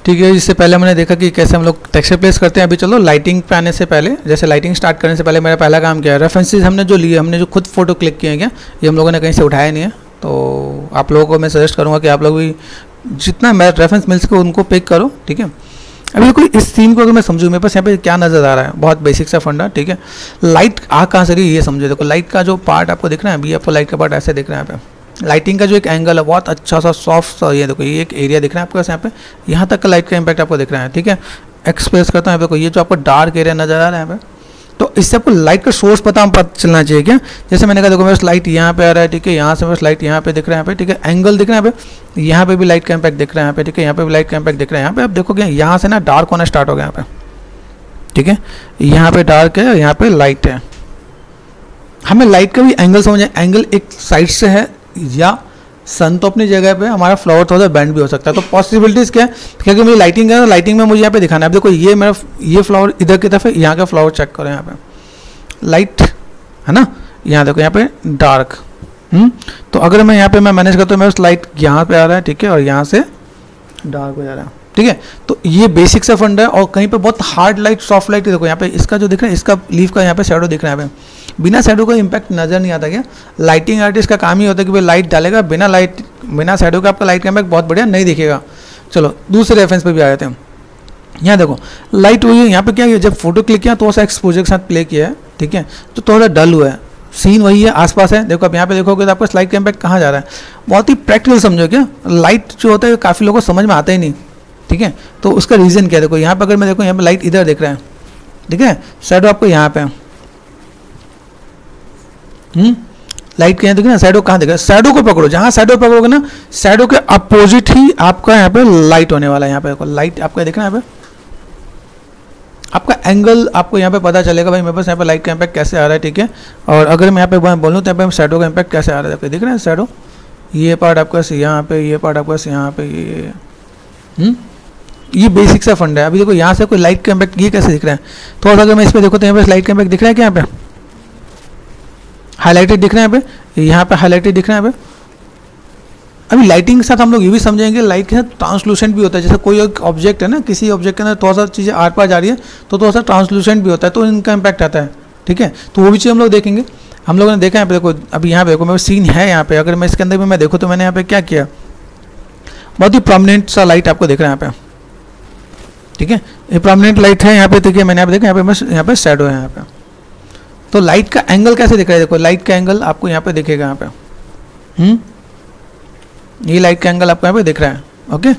ठीक है, इससे पहले हमने देखा कि कैसे हम लोग टेक्सचर प्लेस करते हैं। अभी चलो लाइटिंग पे आने से पहले, जैसे लाइटिंग स्टार्ट करने से पहले मेरा पहला काम क्या है, रेफरेंसेस हमने जो लिए, हमने जो खुद फोटो क्लिक किए हैं क्या, ये हम लोगों ने कहीं से उठाया नहीं है। तो आप लोगों को मैं सजेस्ट करूँगा कि आप लोग भी जितना मैं रेफरेंस मिल सके उनको पिक करो। ठीक है, अभी देखो इस सीन को अगर मैं समझूँ, मेरे पास यहाँ पे क्या नज़र आ रहा है, बहुत बेसिक सा फंडा। ठीक है, लाइट आ कहाँ से रही है ये समझो। देखो लाइट का जो पार्ट आपको दिख रहा है, अभी आपको लाइट का पार्ट ऐसे दिख रहा है यहाँ पे। लाइटिंग का जो एक एंगल है बहुत अच्छा सा सॉफ्ट सा, ये देखो ये एक एरिया दिख रहा है आपके पास यहाँ पे, यहाँ तक का लाइट का इम्पैक्ट आपको दिख रहा है। ठीक है, एक्सप्रेस करता हूँ, देखो ये जो आपको डार्क एरिया नज़र आ रहा है यहाँ पे, तो इससे आपको लाइट का सोर्स पता चलना चाहिए क्या। जैसे मैंने कहा देखो मेरे लाइट यहाँ पे आ रहा है, ठीक है, यहाँ से मेरे लाइट यहाँ पे दिख रहा है यहाँ पे, ठीक है, एंगल दिख रहा है यहाँ पे, यहाँ पे भी लाइट का इम्पैक्ट दिख रहा है यहाँ पे, ठीक है, यहाँ पे भी लाइट का इम्पैक्ट दिख रहा है यहाँ पे। आप देखोगे यहाँ से ना डार्क होना स्टार्ट हो गया यहाँ पे, ठीक है, यहाँ पे डार्क है, यहाँ पे लाइट है। हमें लाइट का भी एंगल समझे, एंगल एक साइड से है या सन तो अपनी जगह पे, हमारा फ्लावर थोड़ा बैंड भी हो सकता है। तो पॉसिबिलिटीज़ क्या है, क्योंकि मुझे लाइटिंग है, लाइटिंग में मुझे यहाँ पे दिखाना है। अब देखो ये मेरा ये फ्लावर इधर की तरफ है, यहाँ का फ्लावर चेक करो, यहाँ पे लाइट है ना, यहाँ देखो यहाँ पे डार्क। तो अगर मैं यहाँ पे मैं मैनेज करता हूँ, मेरा लाइट यहाँ पे आ रहा है, ठीक है, और यहाँ से डार्क हो जा रहा है। ठीक है, तो ये बेसिक सा फंड है। और कहीं पे बहुत हार्ड लाइट, सॉफ्ट लाइट, देखो यहाँ पे इसका जो दिख रहा है, इसका लीफ का यहाँ पे शैडो दिख रहा है यहाँ पे, बिना शैडो का इम्पैक्ट नज़र नहीं आता क्या। लाइटिंग आर्टिस्ट का काम ही होता है कि भाई लाइट डालेगा, बिना शैडो का आपका लाइट का इम्पैक्ट बहुत बढ़िया नहीं दिखेगा। चलो दूसरे रेफरेंस पे भी आ जाते हैं। यहाँ देखो लाइट हुई है, यहाँ पे क्या है, जब फोटो क्लिक किया तो सा एक्सपोजर के साथ प्ले किया है, ठीक है, तो थोड़ा डल हुआ है, सीन वही है, आसपास है। देखो आप यहाँ पे देखोगे तो आपका लाइट का इम्पैक्ट कहाँ जा रहा है, बहुत ही प्रैक्टिकल समझो क्या। लाइट जो होता है काफ़ी लोगों को समझ में आता ही नहीं, ठीक है, तो उसका रीज़न क्या है। देखो यहाँ पे अगर मैं देखो, यहाँ पे लाइट इधर दिख रहा है, ठीक है, शैडो आपको यहाँ पे लाइट के यहाँ देखो ना, शैडो कहाँ दिख रहा है, शैडो को पकड़ो, जहाँ शैडो पकड़ोगे ना, शैडो के अपोजिट ही आपका यहाँ पे लाइट होने वाला है। यहाँ पे देखो लाइट आपका दिख रहा है, यहाँ पे आपका एंगल आपको यहाँ पे पता चलेगा भाई मेरे पास यहाँ पे लाइट का इम्पैक्ट कैसे आ रहा है, ठीक है। और अगर मैं यहाँ पे बोलूँ तो यहाँ पे शैडो का इम्पैक्ट कैसे आ रहा है, आपको दिख रहा है शैडो, ये पार्ट आपका यहाँ पे, ये पार्ट आपका यहाँ पे, ये बेसिक सा फंड है। अभी देखो यहाँ से कोई लाइट का इम्पैक्ट ये कैसे दिख रहा है, थोड़ा सा अगर मैं इस पर देखो तो यहाँ पे लाइट का इम्पैक्ट दिख रहा है क्या, यहाँ पे हाईलाइटेड दिख रहा है, यहाँ पे हाईलाइटेड दिख रहा है। अभी लाइटिंग के साथ हम लोग ये भी समझेंगे, लाइट के साथ ट्रांसलूसेंट भी होता है। जैसे कोई एक ऑब्जेक्ट है ना, किसी ऑब्जेक्ट के अंदर थोड़ा सा चीज़ें आर पार जा रही है तो थोड़ा सा ट्रांसलूसेंट भी होता है, तो इनका इम्पैक्ट आता है, ठीक है। तो वो भी चीज़ हम लोग देखेंगे। हम लोगों ने देखा यहाँ पे देखो, अभी यहाँ पे देखो मेरा सीन है यहाँ पे, अगर मैं इसके अंदर भी मैं देखूँ तो मैंने यहाँ पे क्या किया, बहुत ही प्रोमिनेंट सा लाइट आपको दिख रहा है यहाँ पे, ठीक है, ये प्रोमिनेंट लाइट है यहाँ पे, ठीक है। मैंने यहाँ पे देखा, यहाँ पे शैडो है यहाँ पे। तो लाइट का एंगल कैसे दिख रहा है, देखो लाइट का एंगल आपको यहाँ पे दिखेगा, यहाँ पे ये लाइट का एंगल आपको यहाँ पे दिख रहा है, ओके।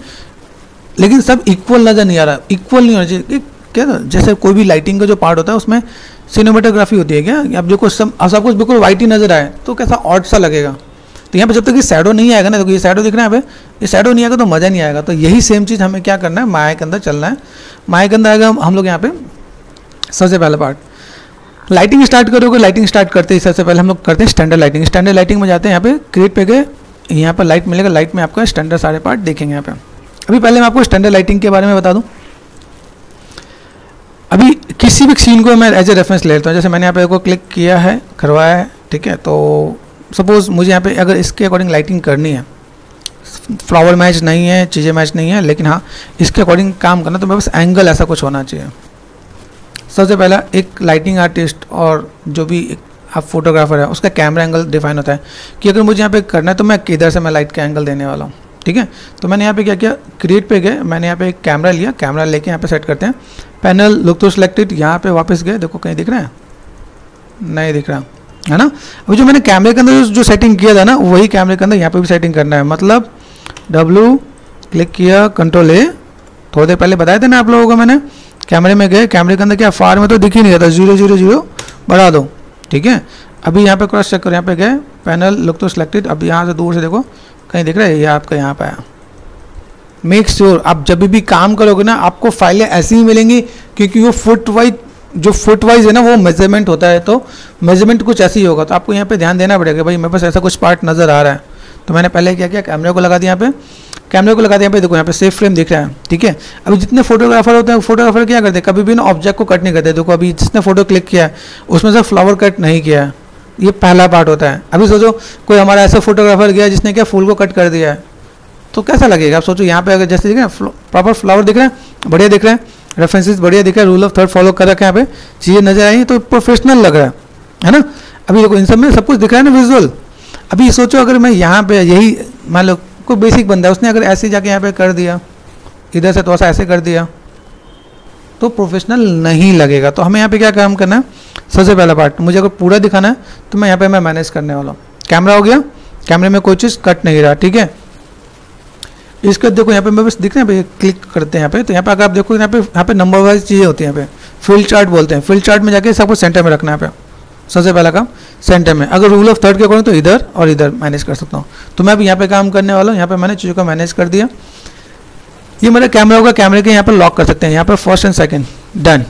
लेकिन सब इक्वल नज़र नहीं आ रहा, इक्वल नहीं होना चाहिए क्या। जैसे कोई भी लाइटिंग का जो पार्ट होता है उसमें सिनेमेटोग्राफी होती है क्या, अब देखो सब कुछ बिल्कुल वाइट ही नजर आए तो कैसा ऑड सा लगेगा। तो यहाँ पे जब तक ये शैडो नहीं आएगा ना, देखो ये शैडो दिख रहा है यहाँ पे, ये शैडो नहीं आएगा तो मज़ा नहीं आएगा। तो यही सेम चीज़ हमें क्या करना है, माया के अंदर चलना है। माया के अंदर आएगा हम लोग यहाँ पे सबसे पहला पार्ट लाइटिंग स्टार्ट करोगे। लाइटिंग स्टार्ट करते ही सबसे पहले हम लोग करते हैं स्टैंडर्ड लाइटिंग। स्टैंडर्ड लाइटिंग में जाते हैं, यहाँ पे क्रिएट पे गए, यहाँ पर लाइट मिलेगा, लाइट में आपका स्टैंडर्ड सारे पार्ट देखेंगे यहाँ पे। अभी पहले मैं आपको स्टैंडर्ड लाइटिंग के बारे में बता दूँ। अभी किसी भी सीन को मैं एज ए रेफरेंस ले लेता हूँ। जैसे मैंने यहाँ पे को क्लिक किया है, करवाया है, ठीक है। तो सपोज मुझे यहाँ पे अगर इसके अकॉर्डिंग लाइटिंग करनी है, फ्लावर मैच नहीं है, चीज़ें मैच नहीं है, लेकिन हाँ इसके अकॉर्डिंग काम करना, तो मेरे पास एंगल ऐसा कुछ होना चाहिए। सबसे पहला एक लाइटिंग आर्टिस्ट और जो भी आप फोटोग्राफर है उसका कैमरा एंगल डिफाइन होता है कि अगर मुझे यहाँ पे करना है तो मैं किधर से मैं लाइट का एंगल देने वाला हूँ, ठीक है। तो मैंने यहाँ पे क्या किया, क्रिएट पे गए, मैंने यहाँ पे एक कैमरा लिया, कैमरा लेके यहाँ पे सेट करते हैं। पैनल लुक टू सिलेक्टेड, यहाँ पे वापस गए, देखो कहीं दिख रहा है, नहीं दिख रहा है ना। अभी जो मैंने कैमरे के अंदर जो सेटिंग किया था ना, वही कैमरे के अंदर यहाँ पे भी सेटिंग करना है। मतलब W क्लिक किया, कंट्रोल A, थोड़ी देर पहले बताया था ना आप लोगों को मैंने। कैमरे में गए, कैमरे के अंदर क्या फार में तो दिख ही नहीं रहा था, 000 बढ़ा दो, ठीक है। अभी यहाँ पे क्रॉस चेक करो, यहाँ पे गए, पैनल लुक टू सिलेक्टेड, अब यहाँ से दूर से देखो कहीं दिख रहा है, ये आपका यहाँ पे आया। मेक श्योर आप जब भी काम करोगे ना, आपको फाइलें ऐसी ही मिलेंगी, क्योंकि वो फुट वाइज है ना, वो मेजरमेंट होता है, तो मेजरमेंट कुछ ऐसी ही होगा। तो आपको यहाँ पे ध्यान देना पड़ेगा, भाई मेरे पास ऐसा कुछ पार्ट नज़र आ रहा है। तो मैंने पहले क्या किया, कैमरे को लगा दिया, यहाँ पे कैमरे को लगा दिया, यहाँ पे देखो यहाँ पे सेफ फ्रेम दिख रहा है, ठीक है। अभी जितने फोटोग्राफर होते हैं, फोटोग्राफर क्या करते हैं, कभी भी ना ऑब्जेक्ट को कट नहीं करते। देखो अभी जिसने फोटो क्लिक किया है उसमें से फ्लावर कट नहीं किया है, ये पहला पार्ट होता है। अभी सोचो कोई हमारा ऐसा फोटोग्राफर गया जिसने क्या फूल को कट कर दिया है, तो कैसा लगेगा आप सोचो। यहाँ पे अगर जैसे दिख रहे हैं प्रॉपर फ्लावर दिख रहे हैं, बढ़िया दिख रहे हैं, रेफरेंसेस बढ़िया दिख रहा है, रूल ऑफ थर्ड फॉलो कर रखे हैं, यहाँ पे चीज़ें नजर आई तो प्रोफेशनल लग रहा है ना। अभी देखो इन सब में सब कुछ दिख रहा है ना विजुअल। अभी सोचो अगर मैं यहाँ पे यही मान लो कोई बेसिक बंदा है, उसने अगर ऐसे जाके यहाँ पे कर दिया, इधर से थोड़ा सा ऐसे कर दिया, तो प्रोफेशनल नहीं लगेगा। तो हमें यहाँ पे क्या काम करना है, सबसे पहला पार्ट मुझे अगर पूरा दिखाना है तो मैं यहाँ पे मैं मैनेज करने वाला हूँ। कैमरा हो गया, कैमरे में कोई चीज़ कट नहीं रहा, ठीक है। इसके देखो यहाँ पे मैं बस दिख रहे हैं क्लिक करते हैं यहाँ पे, तो यहाँ पे अगर आप देखो यहाँ पे नंबर वाइज चीज़ें होती हैं। यहाँ पे फील्ड चार्ट बोलते हैं, फील्ड चार्ट में जाके सबको सेंटर में रखना है। यहाँ पे सबसे पहला काम सेंटर में, अगर रूल ऑफ थर्ड के अकॉर्डिंग तो इधर और इधर मैनेज कर सकता हूँ। तो मैं अभी यहाँ पे काम करने वाला हूँ। यहाँ पे मैंने चीज़ों को मैनेज कर दिया। ये मेरा कैमरा होगा, कैमरे के यहाँ पर लॉक कर सकते हैं, यहाँ पर फर्स्ट एंड सेकंड डन,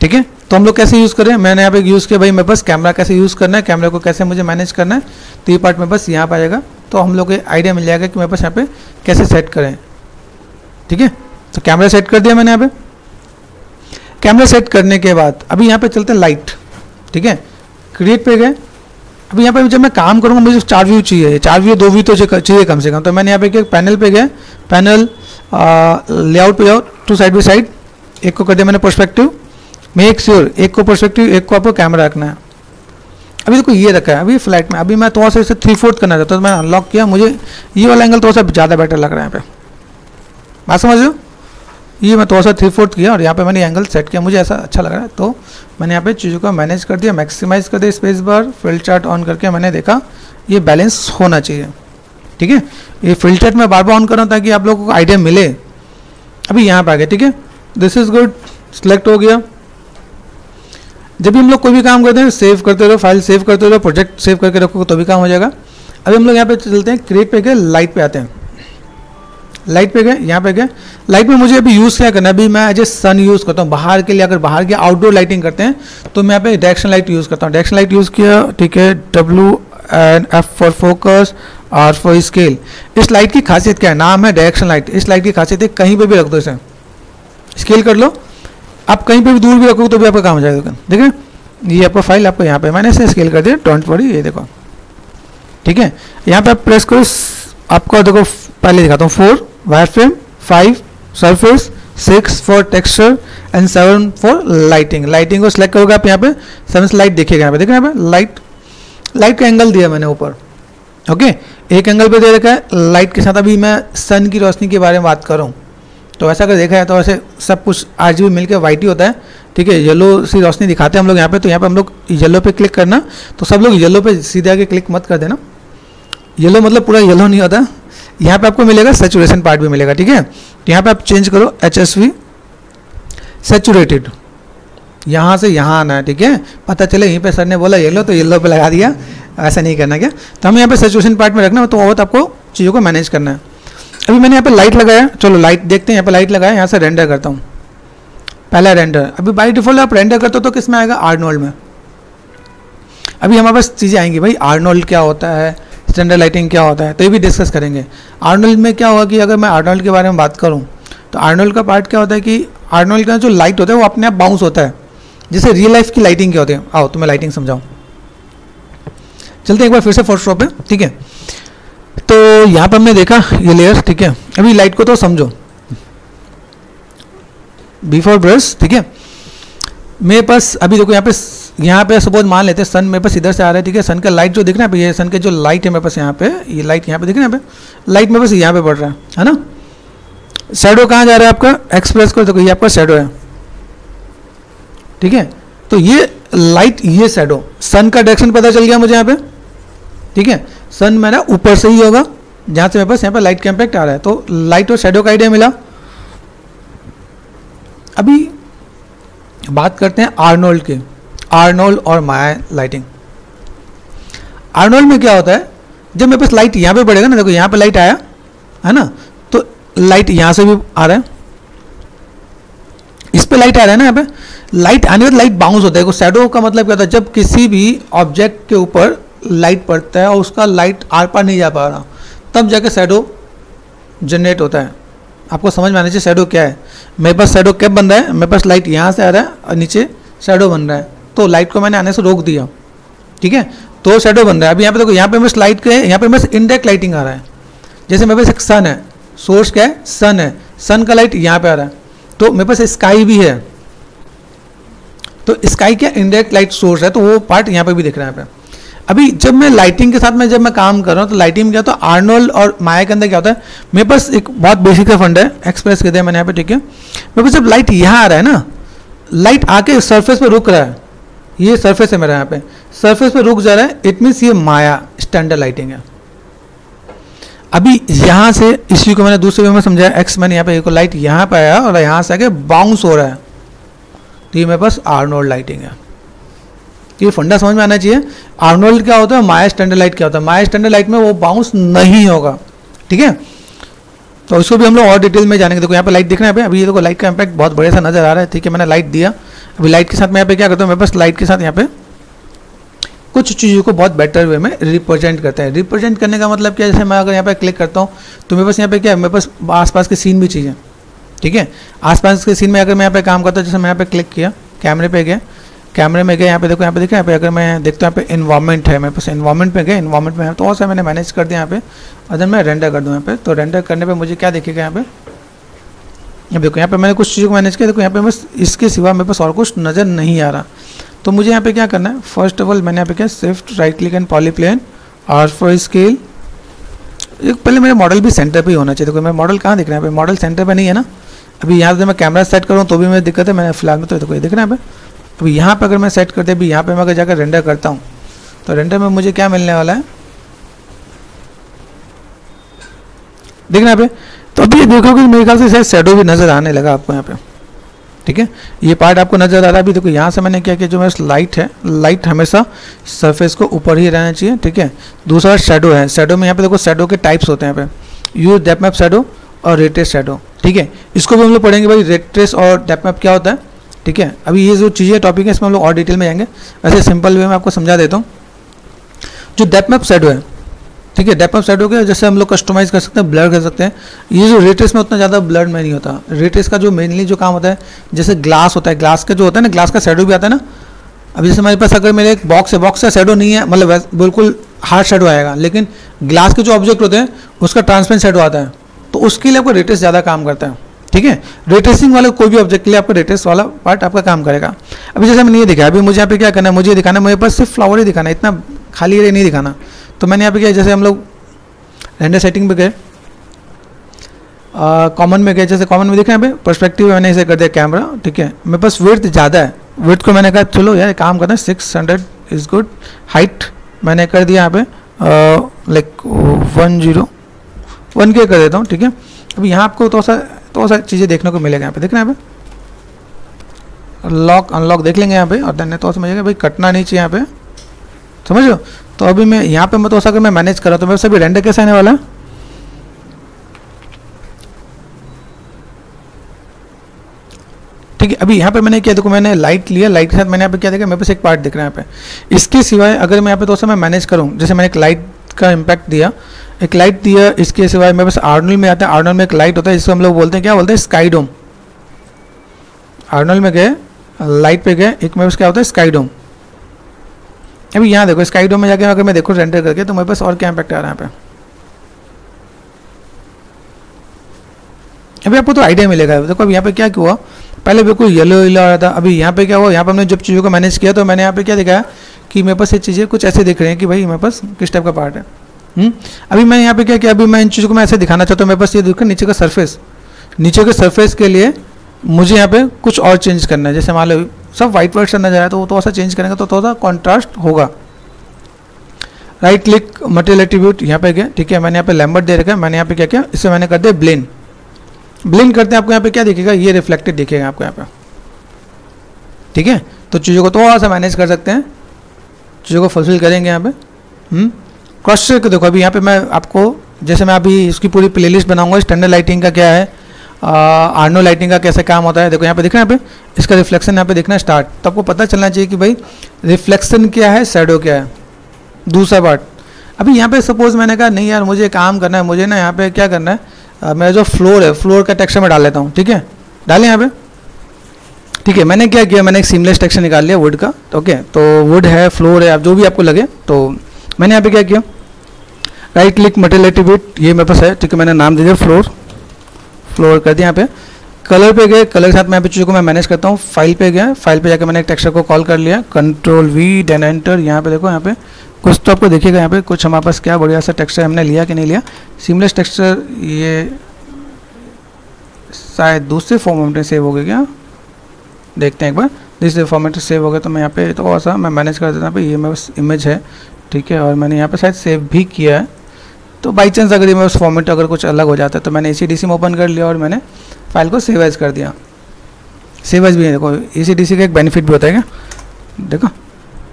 ठीक है। तो हम लोग कैसे यूज़ करें, मैंने यहाँ पे यूज़ किया भाई मैं बस कैमरा कैसे यूज़ करना है, कैमरे को कैसे मुझे मैनेज करना है, तो ये पार्ट में बस यहाँ पर आएगा। तो हम लोग को आइडिया मिल जाएगा कि मेरे पास यहाँ पे कैसे सेट करें, ठीक है। तो कैमरा सेट कर दिया मैंने यहाँ पे। कैमरा सेट करने के बाद अभी यहाँ पे चलते हैं लाइट, ठीक है। क्रिएट पे गए। अभी यहाँ पे जब मैं काम करूँगा मुझे 4 व्यू चाहिए, 4 व्यू 2 व्यू तो चाहिए कम से कम। तो मैंने यहाँ पे पैनल पे गए, पैनल लेआउट पे जाओ, 2 साइड बाई साइड, एक को कर दिया मैंने पर्सपेक्टिव। मेक श्योर एक को पर्सपेक्टिव, एक को आपको कैमरा रखना है। अभी देखो ये रखा है अभी फ्लैट में। अभी मैं थोड़ा सा इसे 3/4 करना चाहता हूँ, तो मैंने अनलॉक किया, मुझे ये वाला एंगल थोड़ा सा ज़्यादा बेटर लग रहा है यहाँ पे, बात समझ लो। ये मैं थोड़ा सा 3/4 किया और यहाँ पे मैंने एंगल सेट किया, मुझे ऐसा अच्छा लग रहा है। तो मैंने यहाँ पे चीज़ों को मैनेज कर दिया, मैक्सिमाइज कर दिया, space bar field chart on करके मैंने देखा ये बैलेंस होना चाहिए, ठीक है। ये फील्ड चार्ट में बार बार ऑन कर रहा हूँ ताकि आप लोगों को आइडिया मिले। अभी यहाँ पे आ गए, ठीक है, दिस इज गुड, सिलेक्ट हो गया। जब भी हम लोग कोई भी काम करते हैं सेव करते रहो, फाइल सेव करते रहो, प्रोजेक्ट सेव करके रखो तो भी काम हो जाएगा। अभी हम लोग यहाँ पे चलते हैं, क्रिएट पे गए, लाइट पे आते हैं। लाइट पे गए, यहाँ पे गए। लाइट में मुझे अभी यूज़ क्या करना है, अभी मैं एज ए सन यूज़ करता हूँ बाहर के लिए। अगर बाहर की आउटडोर लाइटिंग करते हैं तो मैं यहाँ पे डायरेक्शन लाइट यूज़ करता हूँ। डायरेक्शन लाइट यूज़ किया, ठीक है, W and F for focus, R for scale. इस लाइट की खासियत क्या है, नाम है डायरेक्शन लाइट। इस लाइट की खासियत है कहीं पे भी रख दो, इसे स्केल कर लो, आप कहीं पे भी दूर भी रखोगे तो भी आपका काम हो जाएगा। देखिए ये आपका फाइल आपको यहाँ पे मैंने इसे स्केल कर दिया, डोंट वरी, ये देखो, ठीक है। यहाँ पे आप प्रेस करो, आपको देखो पहले दिखाता हूँ, 4 wire frame, 5 surface, 6 for texture and 7 for lighting. Lighting को सिलेक्ट करोगे आप, यहाँ पे 7 लाइट देखिएगा, यहाँ पे देखिए, यहाँ पे लाइट का एंगल दिया मैंने ऊपर, ओके, एक एंगल पे दे रखा है लाइट के साथ। अभी मैं सन की रोशनी के बारे में बात कर रहा हूँ, तो ऐसा अगर देखा है तो वैसे सब कुछ RGB मिलकर वाइट ही होता है, ठीक है। येलो सी रोशनी दिखाते हैं हम लोग यहाँ पे, तो यहाँ पे हम लोग येलो पे क्लिक करना। तो सब लोग येलो पे सीधे आके क्लिक मत कर देना, येलो मतलब पूरा येलो नहीं होता। यहाँ पे आपको मिलेगा सैचुरेशन पार्ट भी मिलेगा, ठीक है। तो यहाँ पे आप चेंज करो HSV सैचुरेटेड, यहाँ से यहाँ आना है, ठीक है। पता चले यहीं पे सर ने बोला येलो तो येलो पे लगा दिया, ऐसा नहीं करना क्या। तो हमें यहाँ पे सैचुरेशन पार्ट में रखना, तो बहुत आपको चीज़ों को मैनेज करना है। अभी मैंने यहाँ पे लाइट लगाया, चलो लाइट देखते हैं। यहाँ पे लाइट लगाया, यहाँ से रेंडर करता हूँ, पहला रेंडर। अभी बाई डिफॉल्ट आप रेंडर करते हो तो किस में आएगा, आर्नोल्ड में। अभी हमारे पास चीज़ें आएंगी भाई, आर्नोल्ड क्या होता है, स्टैंडर्ड लाइटिंग क्या होता है, तो ये भी डिस्कस करेंगे। आर्नोल्ड में क्या होगा कि अगर मैं आर्नोल्ड के बारे में बात करूँ तो आर्नोल्ड का पार्ट क्या होता है कि आर्नोल्ड का जो लाइट होता है वो अपने आप बाउंस होता है, जैसे रियल लाइफ की लाइटिंग क्या होती है। आओ तो मैं लाइटिंग समझाऊँ, चलते एक बार फिर से फोटोशॉप पे, ठीक है। तो यहाँ पर हमने देखा ये लेयर, ठीक है। अभी लाइट को तो समझो, बिफोर ब्रश, ठीक है। मेरे पास अभी देखो यहाँ पे सपोज मान लेते हैं सन मेरे पास इधर से आ रहा है, ठीक है। सन का लाइट जो दिख रहा है, ये सन के जो लाइट है मेरे पास यहाँ पे, ये लाइट यहाँ पे दिख रहा है, यहाँ पे लाइट मेरे पास यहाँ पे पड़ रहा है ना। शैडो कहाँ जा रहा है आपका, एक्सप्रेस को देखो, ये आपका शैडो है, ठीक है। तो ये लाइट, ये शैडो, सन का डायरेक्शन पता चल गया मुझे यहाँ पे, ठीक है। सन मेरा ऊपर से ही होगा, जहाँ से मेरे पास यहाँ पे लाइट का इम्पैक्ट आ रहा है, तो लाइट और शैडो का आइडिया मिला। अभी बात करते हैं आर्नोल्ड के, आर्नोल्ड और माया लाइटिंग। आर्नोल्ड में क्या होता है, जब मेरे पास लाइट यहाँ पे पड़ेगा ना, देखो यहाँ पे लाइट आया है ना, तो लाइट यहाँ से भी आ रहा है, इस पे लाइट आ रहा है ना, यहाँ पे लाइट आने में लाइट बाउंस होता है। शैडो का मतलब क्या होता है, जब किसी भी ऑब्जेक्ट के ऊपर लाइट पड़ता है और उसका लाइट आर पार नहीं जा पा रहा, तब जाके शैडो जनरेट होता है। आपको समझ में आना चाहिए शैडो क्या है। मेरे पास शैडो कैप बन रहा है, मेरे पास लाइट यहाँ से आ रहा है और नीचे शैडो बन रहा है, तो लाइट को मैंने आने से रोक दिया, ठीक है, तो शैडो बन रहा है। अभी यहाँ पे देखो, यहाँ पे बस लाइट के, यहाँ पे बस इनडायरेक्ट लाइटिंग आ रहा है, जैसे मेरे पास एक सन है, सोर्स क्या है, सन है, सन का लाइट यहाँ पे आ रहा है, तो मेरे पास स्काई भी है, तो स्काई क्या इनडायरेक्ट लाइट सोर्स है, तो वो पार्ट यहाँ पे भी दिख रहा है यहाँ पे। अभी जब मैं लाइटिंग के साथ में जब मैं काम कर रहा हूँ तो लाइटिंग में क्या होता है, आर्नोल्ड और माया के अंदर क्या होता है, मेरे पास एक बहुत बेसिक का फंड है, एक्सप्रेस कर दिया मैंने यहाँ पे, ठीक है। मेरे पास जब लाइट यहाँ आ रहा है ना, लाइट आके सरफेस पे रुक रहा है, ये सरफेस है मेरा यहाँ पे, सरफेस पे रुक जा रहा है, इट मीन्स ये माया स्टैंडर्ड लाइटिंग है। अभी यहाँ से इसी को मैंने दूसरे वे में समझाया, एक्स मैंने यहाँ पे लाइट यहाँ पे आया और यहाँ से आके बाउंस हो रहा है, तो ये मेरे पास आर्नोल्ड लाइटिंग है। ये फंडा समझ में आना चाहिए। आर्नोल्ड क्या होता है, माया स्टैंडर्ड लाइट क्या होता है, माया स्टैंडर्ड लाइट में वो बाउंस नहीं होगा, ठीक है। तो इसको भी हम लोग और डिटेल में जानेंगे। देखो यहाँ पे लाइट दिख रहा है, अभी ये देखो लाइट का इम्पैक्ट बहुत बड़े सा नजर आ रहा है, ठीक है। मैंने लाइट दिया, अभी लाइट के साथ मैं यहाँ पे क्या करता हूँ, मेरे पास लाइट के साथ यहाँ पे कुछ चीज़ों को बहुत बेटर वे में रिप्रेजेंट करते हैं। रिप्रेजेंट करने का मतलब क्या है, जैसे मैं अगर यहाँ पे क्लिक करता हूँ तो मेरे पास यहाँ पे क्या है, मेरे पास आसपास के सीन भी चाहिए, ठीक है। आसपास के सीन में अगर मैं यहाँ पे काम करता हूँ, जैसे मैं यहाँ पे क्लिक किया, कैमरे पे गया, कैमरे में गए, यहाँ पे देखो, यहाँ पे देखो, यहाँ पे अगर मैं देखता हूँ यहाँ पे इन्वायरमेंट है, मेरे पास इन्वायरमेंट पे गए, इन्वायरमेंट में तो और मैंने मैनेज कर दिया यहाँ पे। अगर मैं रेंडर कर दूँ यहाँ पे, तो रेंडर करने पे मुझे क्या दिखेगा यहाँ पे, अब देखो यहाँ पे मैंने कुछ चीज़ों को मैनेज किया, देखो यहाँ पे बस इसके सिवा मेरे पास और कुछ नज़र नहीं आ रहा। तो मुझे यहाँ पे क्या करना है, फर्स्ट ऑफ ऑल मैंने यहाँ पे क्या, शिफ्ट राइट क्लिक एंड पॉलीप्लेन और फॉर स्केल, पहले मेरा मॉडल भी सेंटर पे ही होना चाहिए। देखो मेरा मॉडल कहाँ दिख रहा है, यहाँ पे मॉडल सेंटर पे नहीं है ना। अभी यहाँ से मैं कैमरा सेट करूँ तो भी मेरी दिक्कत है, मैंने फिलहाल में तो देखो ये दिख रहा है यहाँ पे। अभी यहाँ पे अगर मैं सेट कर दिया, अभी यहाँ पे मैं अगर जाकर रेंडर करता हूँ तो रेंडर में मुझे क्या मिलने वाला है, दिख रहा है यहाँ पे। तो अभी देखो कि मेरे ख्याल से शायद शैडो भी नज़र आने लगा आपको यहाँ पे, ठीक है। ये पार्ट आपको नज़र आ रहा है। अभी देखो यहाँ से मैंने क्या किया, जो मेरा लाइट है, लाइट हमेशा सरफेस को ऊपर ही रहना चाहिए, ठीक है। दूसरा शैडो है, शैडो में यहाँ पे देखो शैडो के टाइप्स होते हैं यहाँ पे, यूज डेप्थ मैप शैडो और रे ट्रेस शैडो, ठीक है। इसको भी हम लोग पढ़ेंगे भाई, रे ट्रेस और डेप्थ मैप क्या होता है, ठीक है। अभी ये जो चीज़ें टॉपिक है इसमें हम लोग और डिटेल में जाएंगे। ऐसे सिंपल वे में आपको समझा देता हूँ। जो डेप्थ मैप शैडो है, ठीक है, डेप्थ मैप शैडो के जैसे हम लोग कस्टमाइज कर सकते हैं, ब्लर कर सकते हैं। ये जो रे ट्रेस में उतना ज़्यादा ब्लर में नहीं होता। रे ट्रेस का जो मेनली जो काम होता है, जैसे ग्लास होता है, ग्लास का जो होता है ना, ग्लास का शैडो भी आता है ना। अभी जैसे हमारे पास अगर मेरे एक बॉक्स है, बॉक्स का शैडो नहीं है, मतलब बिल्कुल हार्ड शैडो आएगा, लेकिन ग्लास के जो ऑब्जेक्ट होते हैं उसका ट्रांसपेरेंट शैडो आता है, तो उसके लिए आपको रे ट्रेस ज़्यादा काम करता है, ठीक है। रे ट्रेसिंग वाले कोई भी ऑब्जेक्ट के लिए आपको रे ट्रेस वाला पार्ट आपका काम करेगा। अभी जैसे मैंने ये दिखाया, अभी मुझे यहाँ पे क्या करना है, मुझे ये दिखाना है, मेरे पास सिर्फ फ्लावर ही दिखाना है, इतना खाली एरिया नहीं दिखाना। तो मैंने यहाँ पे क्या, जैसे हम लोग रेंडर सेटिंग पे गए, कॉमन में गए, जैसे कॉमन में दिख रहे हैं यहाँ पे पर्सपेक्टिव मैंने इसे कर दिया कैमरा, ठीक है। मेरे पास विड्थ ज़्यादा है, विड्थ को मैंने कहा चलो यार काम करना है, 600 इज़ गुड। हाइट मैंने कर दिया यहाँ पे लाइक 101 के कर देता हूँ, ठीक है। अभी यहाँ आपको तो सा चीज़ें देखने को मिलेगा, यहाँ पे देख रहे हैं यहाँ पे लॉक अनलॉक देख लेंगे यहाँ पे, और देन तो समझिएगा भाई कटना नहीं चाहिए यहाँ पे, समझ लो। तो अभी मैं यहाँ पे मैं तो अगर मैं मैनेज कर रहा हूँ तो मेरे से अभी रेंडर कैसे आने वाला है, ठीक है। अभी यहाँ पे मैंने क्या देखो, मैंने लाइट लिया, लाइट के साथ मैंने यहाँ पे क्या देखा, मेरे पास एक पार्ट दिख रहा है यहाँ पे। इसके सिवाय अगर मैं यहाँ पे तो मैं मैनेज करूँ, जैसे मैंने एक लाइट का इम्पैक्ट दिया, एक लाइट दिया, इसके सिवाय मेरे पास आर्नोल्ड में आता है, आर्नोल्ड में एक लाइट होता है जिसको हम लोग बोलते हैं, क्या बोलते हैं, स्काई डोम। आर्नोल्ड में गए, लाइट पे गए, एक मेरे पास क्या होता है, स्काई डोम। अभी यहाँ देखो स्काई डोम में जाके अगर मैं देखो रेंडर करके, तो मेरे पास और क्या इम्पैक्ट आ रहा है यहाँ पे। अभी आपको तो आइडिया मिलेगा। देखो अभी यहाँ पे क्या हुआ, पहले बिल्कुल येलो येलो आ रहा था, अभी यहाँ पे क्या हुआ, यहाँ पे हमने जब चीज़ों को मैनेज किया तो मैंने यहाँ पे क्या दिखाया कि मेरे पास ये चीज़ें कुछ ऐसे दिख रही हैं कि भाई मेरे पास किस टाइप का पार्ट है। अभी मैं यहाँ पे क्या किया, अभी मैं इन चीज़ों को मैं ऐसे दिखाना चाहता हूँ, मेरे पास ये देखो नीचे का सरफेस, नीचे के सरफेस के लिए मुझे यहाँ पे कुछ और चेंज करना है। जैसे मान लो सब वाइट वाइट नजर आया, तो वो थोड़ा सा चेंज करेंगे तो थोड़ा सा कॉन्ट्रास्ट होगा। राइट क्लिक मटेरियल एट्रीब्यूट यहाँ पे गया, ठीक है। मैंने यहाँ पे लैम्बर्ट दे रखा है, मैंने यहाँ पे क्या किया, इससे मैंने कर दिया ब्लेंड। ब्लेंड करते हैं आपको यहाँ पे क्या दिखेगा, ये रिफ्लेक्टेड दिखेगा आपको यहाँ पे, ठीक है। तो चीज़ों को थोड़ा सा मैनेज कर सकते हैं, चीज़ों को फुलफिल करेंगे यहाँ पे। क्रॉस चेक देखो, अभी यहाँ पे मैं आपको, जैसे मैं अभी इसकी पूरी प्लेलिस्ट बनाऊंगा, स्टैंडर्ड लाइटिंग का क्या है, आर्नो लाइटिंग का कैसे काम होता है। देखो यहाँ पे दिख रहा है, यहाँ पे इसका रिफ्लेक्शन यहाँ पे दिखना स्टार्ट, तो आपको पता चलना चाहिए कि भाई रिफ्लेक्शन क्या है, शैडो क्या है। दूसरा पार्ट, अभी यहाँ पे सपोज मैंने कहा नहीं यार मुझे काम करना है, मुझे ना यहाँ पे क्या करना है, मेरा जो फ्लोर है, फ्लोर का टेक्सचर मैं डाल लेता हूँ, ठीक है। डालें यहाँ पे, ठीक है। मैंने क्या किया, मैंने एक सीमलेस टेक्सचर निकाल लिया वुड का, ओके। तो वुड है, फ्लोर है, अब जो भी आपको लगे। तो मैंने यहाँ पे क्या किया, राइट क्लिक मटेरियल एट्रीब्यूट, ये मेरे पास है, ठीक है, मैंने नाम दे दिया फ्लोर कर दिया। यहाँ पे कलर पे गए, कलर के साथ मैं यहाँ पे चीज़ों को मैं मैनेज करता हूँ। फाइल पे गया, फाइल पे जाकर मैंने एक टेक्सचर को कॉल कर लिया, कंट्रोल वी देन एंटर। यहाँ पे देखो, यहाँ पे कुछ तो आपको देखिएगा, यहाँ पे कुछ हमारे पास क्या बढ़िया सा टेक्सचर हमने लिया कि नहीं लिया। सीमलेस टेक्सचर ये शायद दूसरे फॉर्मेट में सेव हो गया क्या, देखते हैं एक बार। दूसरे फॉर्मेट में सेव हो गया तो मैं यहाँ पे तो ऐसा मैं मैनेज कर देता हूँ। ये मेरे पास इमेज है, ठीक है, और मैंने यहाँ पे शायद सेव भी किया है। तो बाई चांस अगर ये मेरे उस फॉर्मेट अगर कुछ अलग हो जाता है तो मैंने ACDC में ओपन कर लिया और मैंने फाइल को सेव एज कर दिया। सेव एज भी है, देखो ACDC का एक बेनिफिट भी होता है क्या, देखो।